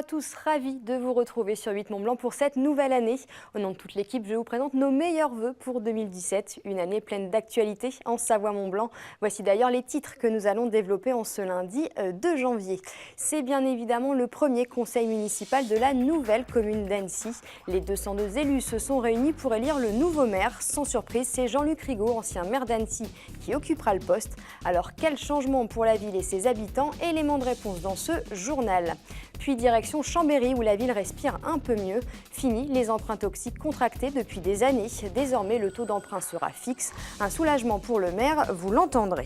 à tous, ravi de vous retrouver sur 8 Mont Blanc pour cette nouvelle année. Au nom de toute l'équipe, je vous présente nos meilleurs vœux pour 2017, une année pleine d'actualités en Savoie-Mont-Blanc. Voici d'ailleurs les titres que nous allons développer en ce lundi 2 janvier. C'est bien évidemment le premier conseil municipal de la nouvelle commune d'Annecy. Les 202 élus se sont réunis pour élire le nouveau maire. Sans surprise, c'est Jean-Luc Rigaud, ancien maire d'Annecy, qui occupera le poste. Alors quel changement pour la ville et ses habitants? Élément de réponse dans ce journal. Puis direction Chambéry où la ville respire un peu mieux. Fini les emprunts toxiques contractés depuis des années. Désormais, le taux d'emprunt sera fixe. Un soulagement pour le maire, vous l'entendrez.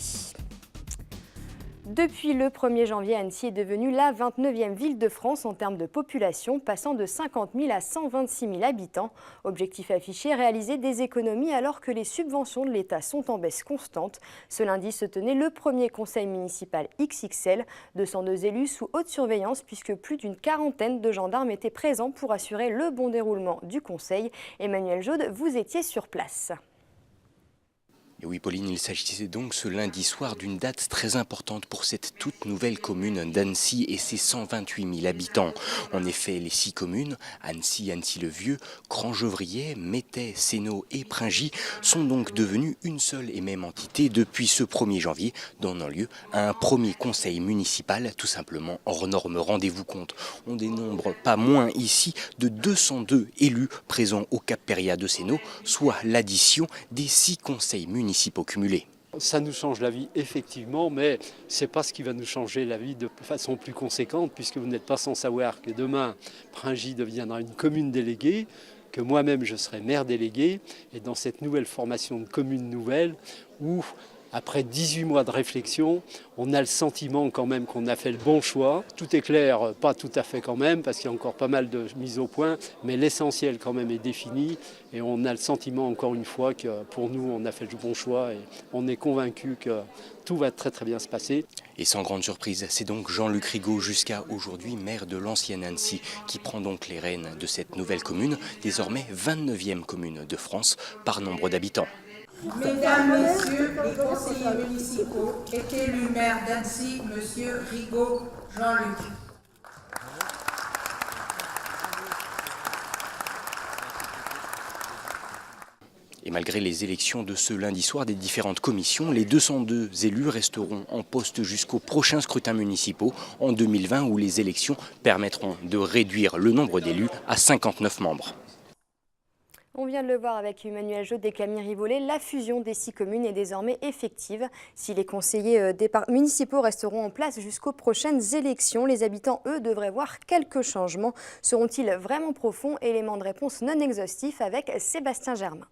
Depuis le 1er janvier, Annecy est devenue la 29e ville de France en termes de population, passant de 50 000 à 126 000 habitants. Objectif affiché, réaliser des économies alors que les subventions de l'État sont en baisse constante. Ce lundi se tenait le premier conseil municipal XXL, 202 élus sous haute surveillance puisque plus d'une quarantaine de gendarmes étaient présents pour assurer le bon déroulement du conseil. Emmanuel Jaude, vous étiez sur place. Et oui Pauline, il s'agissait donc ce lundi soir d'une date très importante pour cette toute nouvelle commune d'Annecy et ses 128 000 habitants. En effet, les 6 communes, Annecy, Annecy-le-Vieux, Crangevrier, Métais, Sénaux et Pringy, sont donc devenues une seule et même entité depuis ce 1er janvier, donnant lieu à un premier conseil municipal, tout simplement hors norme. Rendez-vous compte, on dénombre pas moins ici de 202 élus présents au Cap-Péria de Sénaux, soit l'addition des 6 conseils municipaux cumulés. Ça nous change la vie effectivement, mais ce n'est pas ce qui va nous changer la vie de façon plus conséquente, puisque vous n'êtes pas sans savoir que demain, Pringy deviendra une commune déléguée, que moi-même je serai maire délégué, et dans cette nouvelle formation de commune nouvelle, où après 18 mois de réflexion, on a le sentiment quand même qu'on a fait le bon choix. Tout est clair, pas tout à fait quand même, parce qu'il y a encore pas mal de mises au point, mais l'essentiel quand même est défini. Et on a le sentiment encore une fois que pour nous, on a fait le bon choix et on est convaincu que tout va très très bien se passer. Et sans grande surprise, c'est donc Jean-Luc Rigaud, jusqu'à aujourd'hui maire de l'ancienne Annecy, qui prend donc les rênes de cette nouvelle commune, désormais 29e commune de France par nombre d'habitants. Mesdames, Messieurs les conseillers municipaux, est élu maire d'Annecy, Monsieur Rigaud Jean-Luc. Et malgré les élections de ce lundi soir des différentes commissions, les 202 élus resteront en poste jusqu'aux prochains scrutins municipaux en 2020 où les élections permettront de réduire le nombre d'élus à 59 membres. On vient de le voir avec Emmanuel Jaude et Camille Rivollet, la fusion des 6 communes est désormais effective. Si les conseillers municipaux resteront en place jusqu'aux prochaines élections, les habitants, eux, devraient voir quelques changements. Seront-ils vraiment profonds? Élément de réponse non exhaustif avec Sébastien Germain.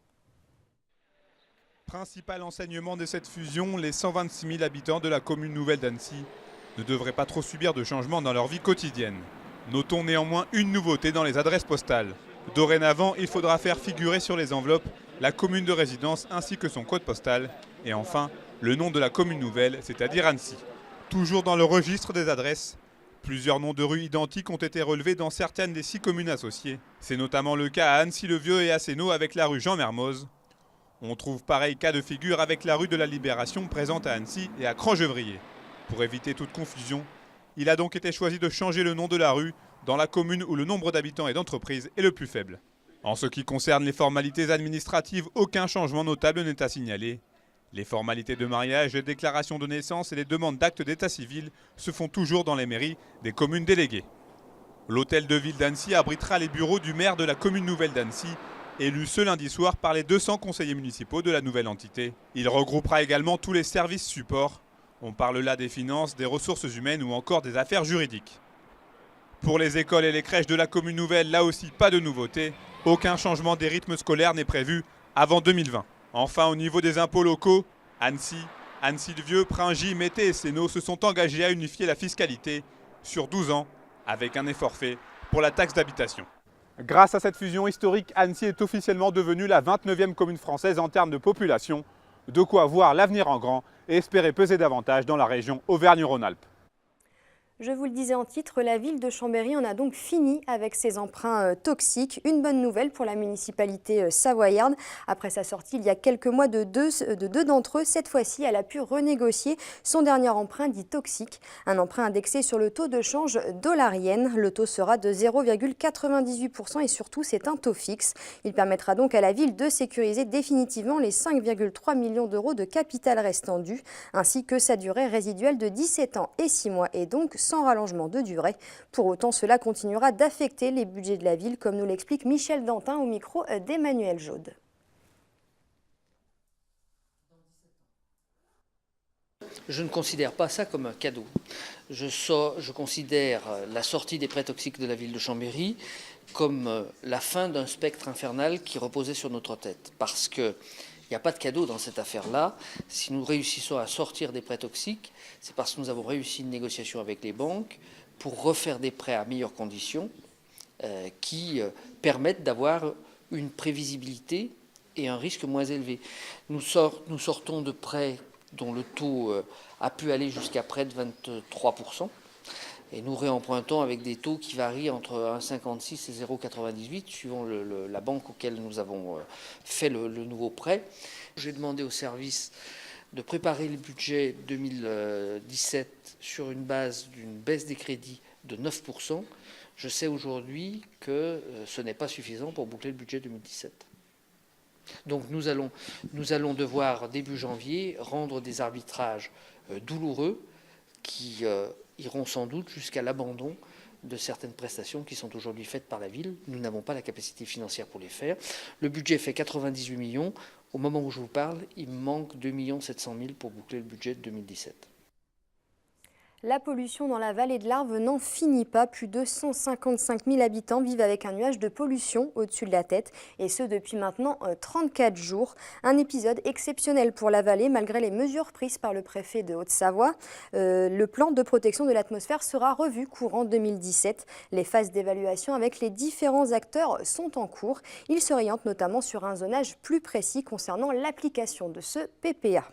Principal enseignement de cette fusion, les 126 000 habitants de la commune nouvelle d'Annecy ne devraient pas trop subir de changements dans leur vie quotidienne. Notons néanmoins une nouveauté dans les adresses postales. Dorénavant, il faudra faire figurer sur les enveloppes la commune de résidence ainsi que son code postal. Et enfin, le nom de la commune nouvelle, c'est-à-dire Annecy. Toujours dans le registre des adresses, plusieurs noms de rues identiques ont été relevés dans certaines des 6 communes associées. C'est notamment le cas à Annecy-le-Vieux et à Sénaux avec la rue Jean-Mermoz. On trouve pareil cas de figure avec la rue de la Libération présente à Annecy et à Crangevrier. Pour éviter toute confusion, il a donc été choisi de changer le nom de la rue dans la commune où le nombre d'habitants et d'entreprises est le plus faible. En ce qui concerne les formalités administratives, aucun changement notable n'est à signaler. Les formalités de mariage, les déclarations de naissance et les demandes d'actes d'état civil se font toujours dans les mairies des communes déléguées. L'hôtel de ville d'Annecy abritera les bureaux du maire de la commune nouvelle d'Annecy, élu ce lundi soir par les 200 conseillers municipaux de la nouvelle entité. Il regroupera également tous les services supports. On parle là des finances, des ressources humaines ou encore des affaires juridiques. Pour les écoles et les crèches de la commune nouvelle, là aussi pas de nouveauté. Aucun changement des rythmes scolaires n'est prévu avant 2020. Enfin, au niveau des impôts locaux, Annecy, Annecy-le-Vieux, Pringy, Métais et Sénaux se sont engagés à unifier la fiscalité sur 12 ans avec un effort fait pour la taxe d'habitation. Grâce à cette fusion historique, Annecy est officiellement devenue la 29e commune française en termes de population. De quoi voir l'avenir en grand et espérer peser davantage dans la région Auvergne-Rhône-Alpes. Je vous le disais en titre, la ville de Chambéry en a donc fini avec ses emprunts toxiques. Une bonne nouvelle pour la municipalité savoyarde. Après sa sortie il y a quelques mois de deux d'entre eux, cette fois-ci, elle a pu renégocier son dernier emprunt dit toxique. Un emprunt indexé sur le taux de change dollar-yen. Le taux sera de 0,98% et surtout c'est un taux fixe. Il permettra donc à la ville de sécuriser définitivement les 5,3 millions d'euros de capital restant dû, ainsi que sa durée résiduelle de 17 ans et 6 mois et donc sans rallongement de durée. Pour autant, cela continuera d'affecter les budgets de la ville, comme nous l'explique Michel Dantin au micro d'Emmanuel Jaude. Je ne considère pas ça comme un cadeau. Je considère la sortie des prêts toxiques de la ville de Chambéry comme la fin d'un spectre infernal qui reposait sur notre tête. Parce qu'il n'y a pas de cadeau dans cette affaire-là. Si nous réussissons à sortir des prêts toxiques, c'est parce que nous avons réussi une négociation avec les banques pour refaire des prêts à meilleures conditions qui permettent d'avoir une prévisibilité et un risque moins élevé. Nous sortons de prêts dont le taux a pu aller jusqu'à près de 23%. Et nous réempruntons avec des taux qui varient entre 1,56 et 0,98, suivant la banque auquel nous avons fait le nouveau prêt. J'ai demandé au service de préparer le budget 2017 sur une base d'une baisse des crédits de 9%. Je sais aujourd'hui que ce n'est pas suffisant pour boucler le budget 2017. Donc nous allons devoir, début janvier, rendre des arbitrages douloureux qui iront sans doute jusqu'à l'abandon de certaines prestations qui sont aujourd'hui faites par la ville. Nous n'avons pas la capacité financière pour les faire. Le budget fait 98 millions. Au moment où je vous parle, il me manque 2 700 000 pour boucler le budget de 2017. La pollution dans la vallée de l'Arve n'en finit pas. Plus de 155 000 habitants vivent avec un nuage de pollution au-dessus de la tête, et ce depuis maintenant 34 jours. Un épisode exceptionnel pour la vallée, malgré les mesures prises par le préfet de Haute-Savoie. Le plan de protection de l'atmosphère sera revu courant 2017. Les phases d'évaluation avec les différents acteurs sont en cours. Ils s'orientent notamment sur un zonage plus précis concernant l'application de ce PPA.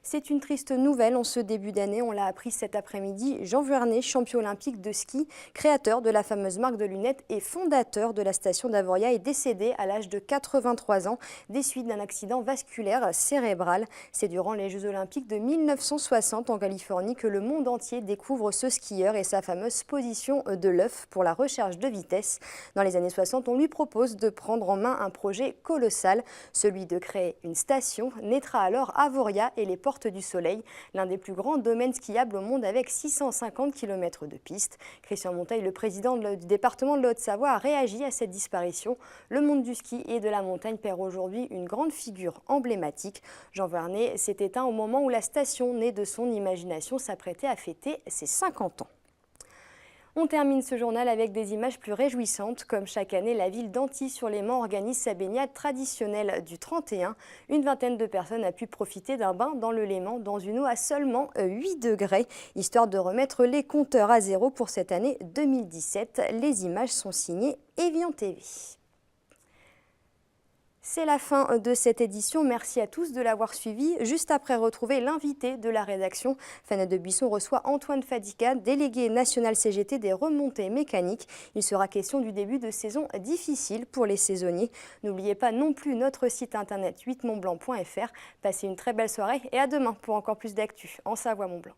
C'est une triste nouvelle en ce début d'année, on l'a appris cet après-midi. Jean Vuarnet, champion olympique de ski, créateur de la fameuse marque de lunettes et fondateur de la station d'Avoria, est décédé à l'âge de 83 ans des suites d'un accident vasculaire cérébral. C'est durant les Jeux olympiques de 1960 en Californie que le monde entier découvre ce skieur et sa fameuse position de l'œuf pour la recherche de vitesse. Dans les années 60, on lui propose de prendre en main un projet colossal, celui de créer une station. Naîtra alors Avoria et les Portes du Soleil, l'un des plus grands domaines skiables au monde avec 650 km de pistes. Christian Monteil, le président du département de la Haute-Savoie, a réagi à cette disparition. Le monde du ski et de la montagne perd aujourd'hui une grande figure emblématique. Jean Vuarnet s'est éteint au moment où la station, née de son imagination, s'apprêtait à fêter ses 50 ans. On termine ce journal avec des images plus réjouissantes. Comme chaque année, la ville d'Antille-sur-Léman organise sa baignade traditionnelle du 31. Une vingtaine de personnes a pu profiter d'un bain dans le Léman, dans une eau à seulement 8 degrés, histoire de remettre les compteurs à zéro pour cette année 2017. Les images sont signées Evian TV. C'est la fin de cette édition. Merci à tous de l'avoir suivi. Juste après, retrouver l'invité de la rédaction. Fanette de Buisson reçoit Antoine Fadika, délégué national CGT des remontées mécaniques. Il sera question du début de saison difficile pour les saisonniers. N'oubliez pas non plus notre site internet 8montblanc.fr. Passez une très belle soirée et à demain pour encore plus d'actu en Savoie-Mont-Blanc.